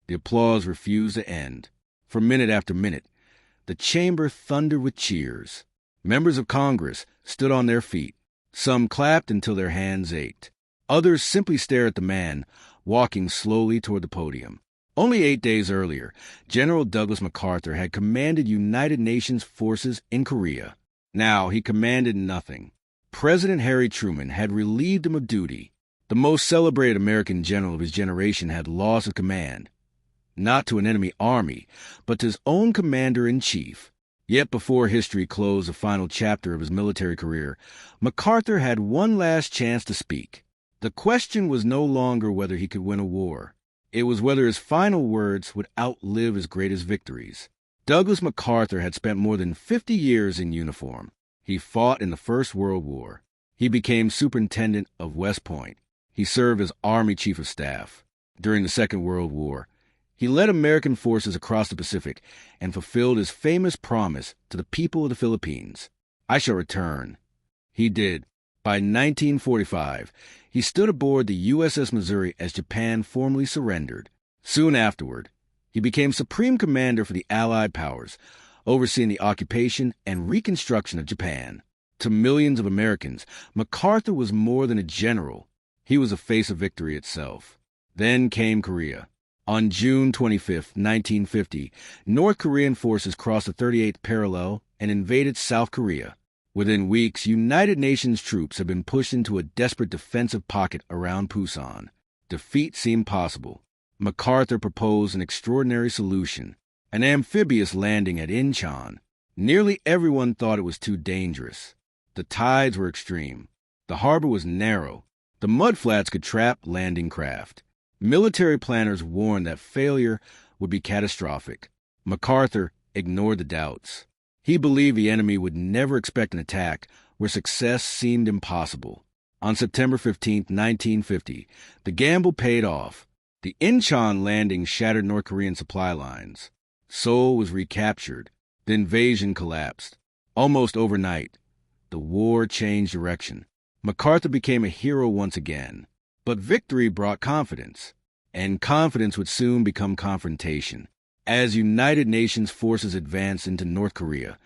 The applause refused to end. For minute after minute, the chamber thundered with cheers. Members of Congress stood on their feet. Some clapped until their hands ached. Others simply stared at the man walking slowly toward the podium. Only 8 days earlier, General Douglas MacArthur had commanded United Nations forces in Korea. Now he commanded nothing. President Harry Truman had relieved him of duty. The most celebrated American general of his generation had lost his command, not to an enemy army, but to his own commander-in-chief. Yet before history closed the final chapter of his military career, MacArthur had one last chance to speak. The question was no longer whether he could win a war. It was whether his final words would outlive his greatest victories. Douglas MacArthur had spent more than 50 years in uniform. He fought in the First World War. He became superintendent of West Point. He served as Army Chief of Staff. During the Second World War, he led American forces across the Pacific and fulfilled his famous promise to the people of the Philippines. "I shall return." He did. By 1945, he stood aboard the USS Missouri as Japan formally surrendered. Soon afterward, he became Supreme Commander for the Allied powers, overseeing the occupation and reconstruction of Japan. To millions of Americans, MacArthur was more than a general. He was the face of victory itself. Then came Korea. On June 25, 1950, North Korean forces crossed the 38th parallel and invaded South Korea. Within weeks, United Nations troops had been pushed into a desperate defensive pocket around Pusan. Defeat seemed possible. MacArthur proposed an extraordinary solution, an amphibious landing at Inchon. Nearly everyone thought it was too dangerous. The tides were extreme. The harbor was narrow. The mudflats could trap landing craft. Military planners warned that failure would be catastrophic. MacArthur ignored the doubts. He believed the enemy would never expect an attack where success seemed impossible. On September 15, 1950, the gamble paid off. The Inchon landing shattered North Korean supply lines. Seoul was recaptured. The invasion collapsed. Almost overnight, the war changed direction. MacArthur became a hero once again. But victory brought confidence, and confidence would soon become confrontation. As United Nations forces advanced into North Korea,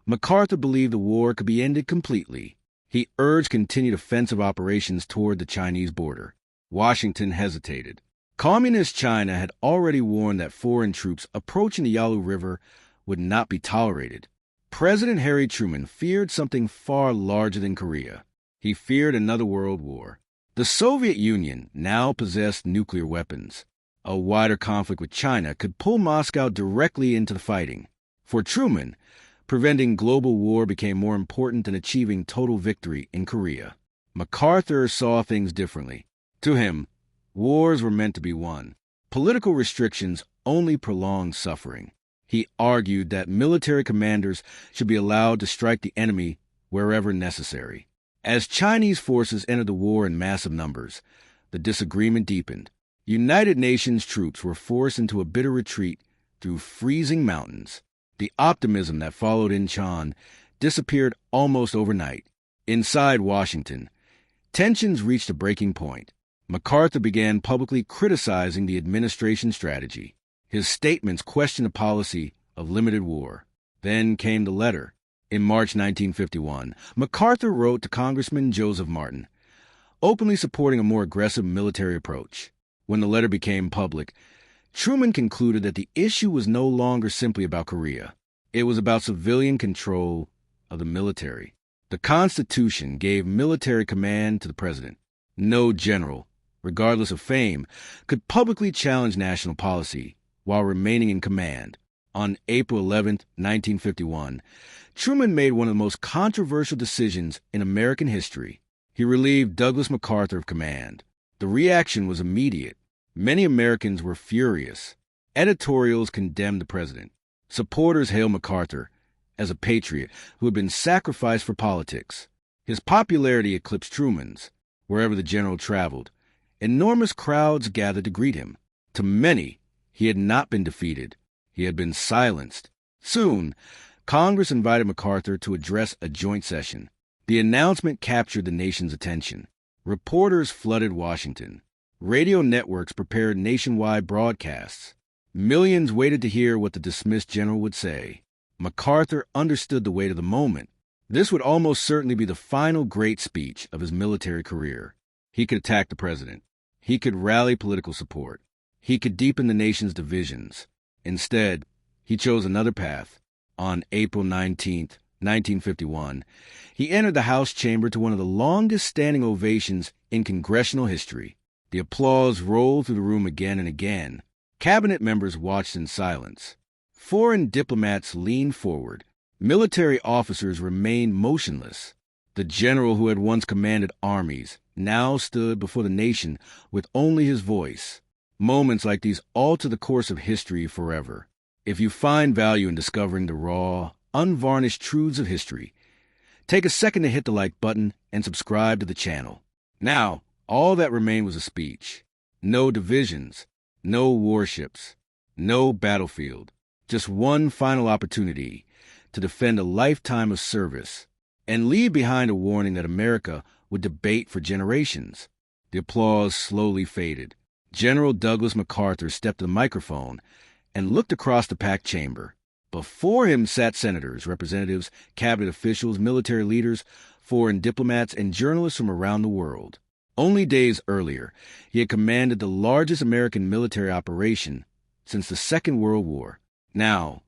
MacArthur believed the war could be ended completely. He urged continued offensive operations toward the Chinese border. Washington hesitated. Communist China had already warned that foreign troops approaching the Yalu River would not be tolerated. President Harry Truman feared something far larger than Korea. He feared another world war. The Soviet Union now possessed nuclear weapons. A wider conflict with China could pull Moscow directly into the fighting. For Truman, preventing global war became more important than achieving total victory in Korea. MacArthur saw things differently. To him, wars were meant to be won. Political restrictions only prolonged suffering. He argued that military commanders should be allowed to strike the enemy wherever necessary. As Chinese forces entered the war in massive numbers, the disagreement deepened. United Nations troops were forced into a bitter retreat through freezing mountains. The optimism that followed Inchon disappeared almost overnight. Inside Washington, tensions reached a breaking point. MacArthur began publicly criticizing the administration's strategy. His statements questioned the policy of limited war. Then came the letter. In March 1951, MacArthur wrote to Congressman Joseph Martin, openly supporting a more aggressive military approach. When the letter became public, Truman concluded that the issue was no longer simply about Korea. It was about civilian control of the military. The Constitution gave military command to the president. No general, regardless of fame, could publicly challenge national policy while remaining in command. On April 11, 1951, Truman made one of the most controversial decisions in American history. He relieved Douglas MacArthur of command. The reaction was immediate. Many Americans were furious. Editorials condemned the president. Supporters hailed MacArthur as a patriot who had been sacrificed for politics. His popularity eclipsed Truman's. Wherever the general traveled, enormous crowds gathered to greet him. To many, he had not been defeated. He had been silenced. Soon, Congress invited MacArthur to address a joint session. The announcement captured the nation's attention. Reporters flooded Washington. Radio networks prepared nationwide broadcasts. Millions waited to hear what the dismissed general would say. MacArthur understood the weight of the moment. This would almost certainly be the final great speech of his military career. He could attack the president. He could rally political support. He could deepen the nation's divisions. Instead, he chose another path. On April 19th, 1951, he entered the House chamber to one of the longest standing ovations in congressional history. The applause rolled through the room again and again. Cabinet members watched in silence. Foreign diplomats leaned forward. Military officers remained motionless. The general who had once commanded armies now stood before the nation with only his voice. Moments like these alter the course of history forever. If you find value in discovering the raw, unvarnished truths of history, take a second to hit the like button and subscribe to the channel. Now, all that remained was a speech. No divisions, no warships, no battlefield. Just one final opportunity to defend a lifetime of service and leave behind a warning that America would debate for generations. The applause slowly faded. General Douglas MacArthur stepped to the microphone and looked across the packed chamber. Before him sat senators, representatives, cabinet officials, military leaders, foreign diplomats, and journalists from around the world. Only days earlier, he had commanded the largest American military operation since the Second World War. Now,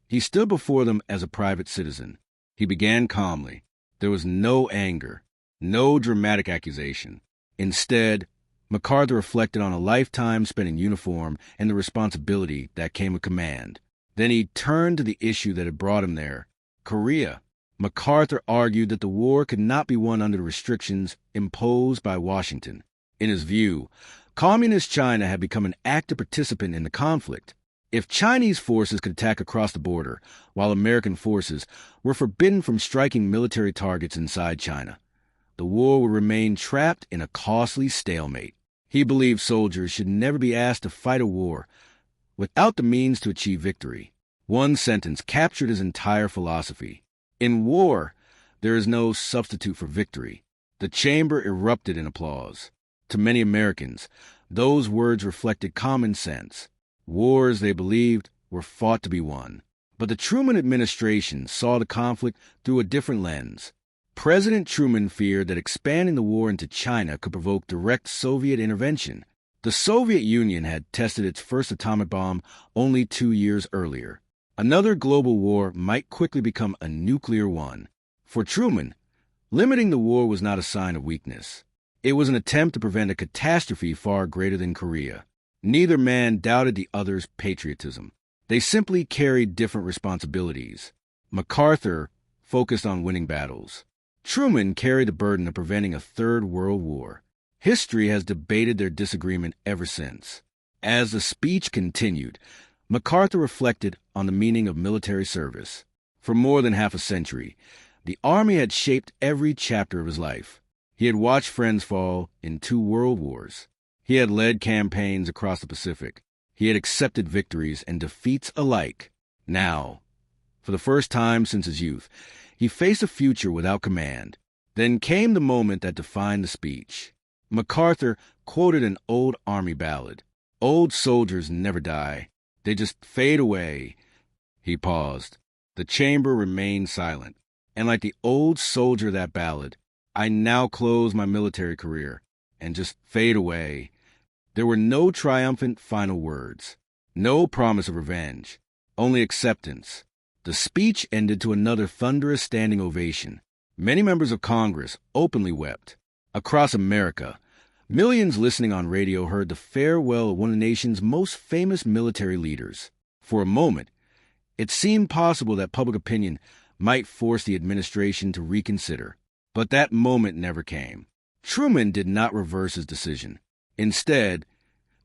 he stood before them as a private citizen. He began calmly. There was no anger, no dramatic accusation. Instead, MacArthur reflected on a lifetime spent in uniform and the responsibility that came with command. Then he turned to the issue that had brought him there, Korea. MacArthur argued that the war could not be won under the restrictions imposed by Washington. In his view, Communist China had become an active participant in the conflict. If Chinese forces could attack across the border, while American forces were forbidden from striking military targets inside China, the war would remain trapped in a costly stalemate. He believed soldiers should never be asked to fight a war without the means to achieve victory. One sentence captured his entire philosophy. In war, there is no substitute for victory. The chamber erupted in applause. To many Americans, those words reflected common sense. Wars, they believed, were fought to be won. But the Truman administration saw the conflict through a different lens. President Truman feared that expanding the war into China could provoke direct Soviet intervention. The Soviet Union had tested its first atomic bomb only 2 years earlier. Another global war might quickly become a nuclear one. For Truman, limiting the war was not a sign of weakness. It was an attempt to prevent a catastrophe far greater than Korea. Neither man doubted the other's patriotism. They simply carried different responsibilities. MacArthur focused on winning battles. Truman carried the burden of preventing a third world war. History has debated their disagreement ever since. As the speech continued, MacArthur reflected on the meaning of military service. For more than half a century, the Army had shaped every chapter of his life. He had watched friends fall in 2 world wars. He had led campaigns across the Pacific. He had accepted victories and defeats alike. Now, for the first time since his youth, he faced a future without command. Then came the moment that defined the speech. MacArthur quoted an old Army ballad. "Old soldiers never die. They just fade away." He paused. The chamber remained silent. And like the old soldier of that ballad, I now close my military career and just fade away. There were no triumphant final words, no promise of revenge, only acceptance. The speech ended to another thunderous standing ovation. Many members of Congress openly wept. Across America, millions listening on radio heard the farewell of one of the nation's most famous military leaders. For a moment, it seemed possible that public opinion might force the administration to reconsider. But that moment never came. Truman did not reverse his decision. Instead,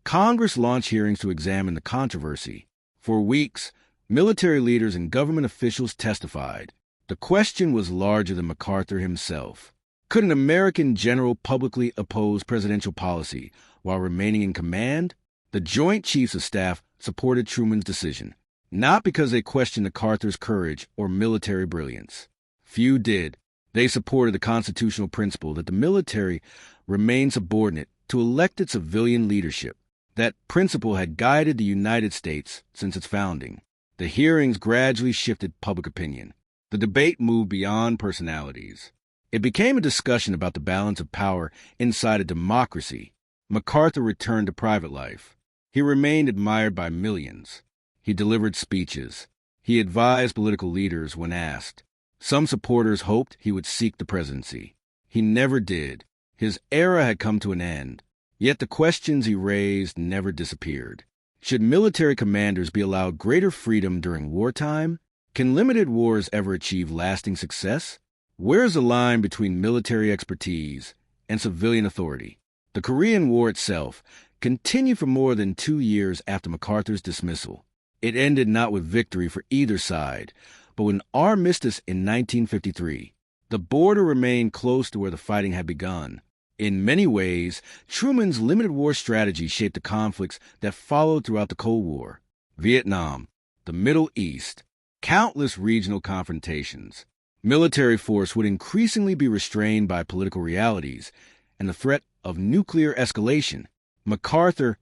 Congress launched hearings to examine the controversy. For weeks, military leaders and government officials testified. The question was larger than MacArthur himself. Could an American general publicly oppose presidential policy while remaining in command? The Joint Chiefs of Staff supported Truman's decision, not because they questioned MacArthur's courage or military brilliance. Few did. They supported the constitutional principle that the military remain subordinate to elected civilian leadership. That principle had guided the United States since its founding. The hearings gradually shifted public opinion. The debate moved beyond personalities. It became a discussion about the balance of power inside a democracy. MacArthur returned to private life. He remained admired by millions. He delivered speeches. He advised political leaders when asked. Some supporters hoped he would seek the presidency. He never did. His era had come to an end. Yet the questions he raised never disappeared. Should military commanders be allowed greater freedom during wartime? Can limited wars ever achieve lasting success? Where is the line between military expertise and civilian authority? The Korean War itself continued for more than 2 years after MacArthur's dismissal. It ended not with victory for either side, but with an armistice in 1953. The border remained close to where the fighting had begun. In many ways, Truman's limited war strategy shaped the conflicts that followed throughout the Cold War. Vietnam, the Middle East, countless regional confrontations. Military force would increasingly be restrained by political realities and the threat of nuclear escalation. MacArthur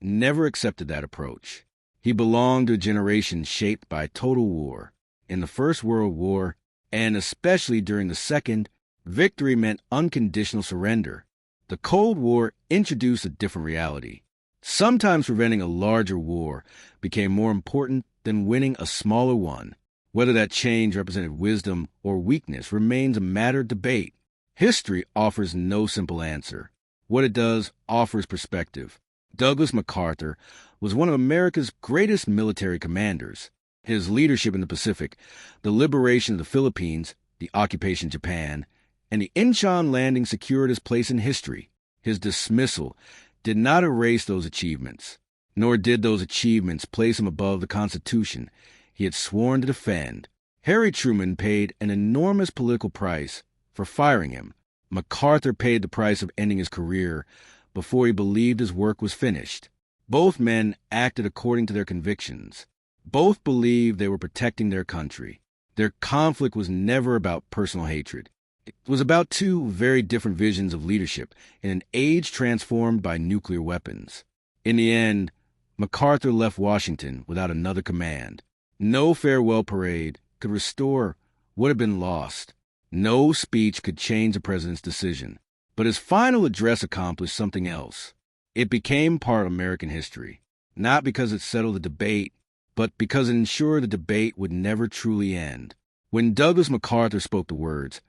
never accepted that approach. He belonged to a generation shaped by total war. In the First World War, and especially during the Second, victory meant unconditional surrender. The Cold War introduced a different reality. Sometimes preventing a larger war became more important than winning a smaller one. Whether that change represented wisdom or weakness remains a matter of debate. History offers no simple answer. What it does offers perspective. Douglas MacArthur was one of America's greatest military commanders. His leadership in the Pacific, the liberation of the Philippines, the occupation of Japan, and the Inchon landing secured his place in history. His dismissal did not erase those achievements, nor did those achievements place him above the Constitution he had sworn to defend. Harry Truman paid an enormous political price for firing him. MacArthur paid the price of ending his career before he believed his work was finished. Both men acted according to their convictions. Both believed they were protecting their country. Their conflict was never about personal hatred. It was about two very different visions of leadership in an age transformed by nuclear weapons. In the end, MacArthur left Washington without another command. No farewell parade could restore what had been lost. No speech could change the president's decision. But his final address accomplished something else. It became part of American history, not because it settled the debate, but because it ensured the debate would never truly end. When Douglas MacArthur spoke the words,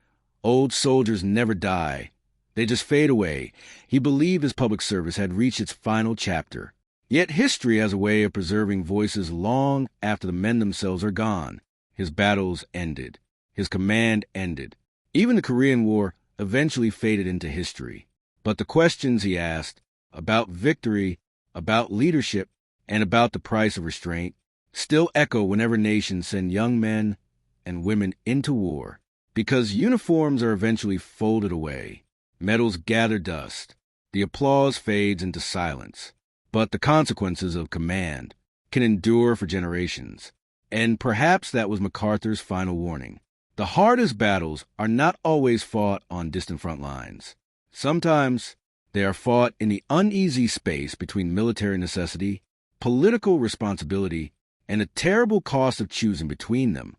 "Old soldiers never die, they just fade away," he believed his public service had reached its final chapter. Yet history has a way of preserving voices long after the men themselves are gone. His battles ended. His command ended. Even the Korean War eventually faded into history. But the questions he asked about victory, about leadership, and about the price of restraint still echo whenever nations send young men and women into war. Because uniforms are eventually folded away. Medals gather dust. The applause fades into silence. But the consequences of command can endure for generations. And perhaps that was MacArthur's final warning. The hardest battles are not always fought on distant front lines. Sometimes they are fought in the uneasy space between military necessity, political responsibility, and the terrible cost of choosing between them.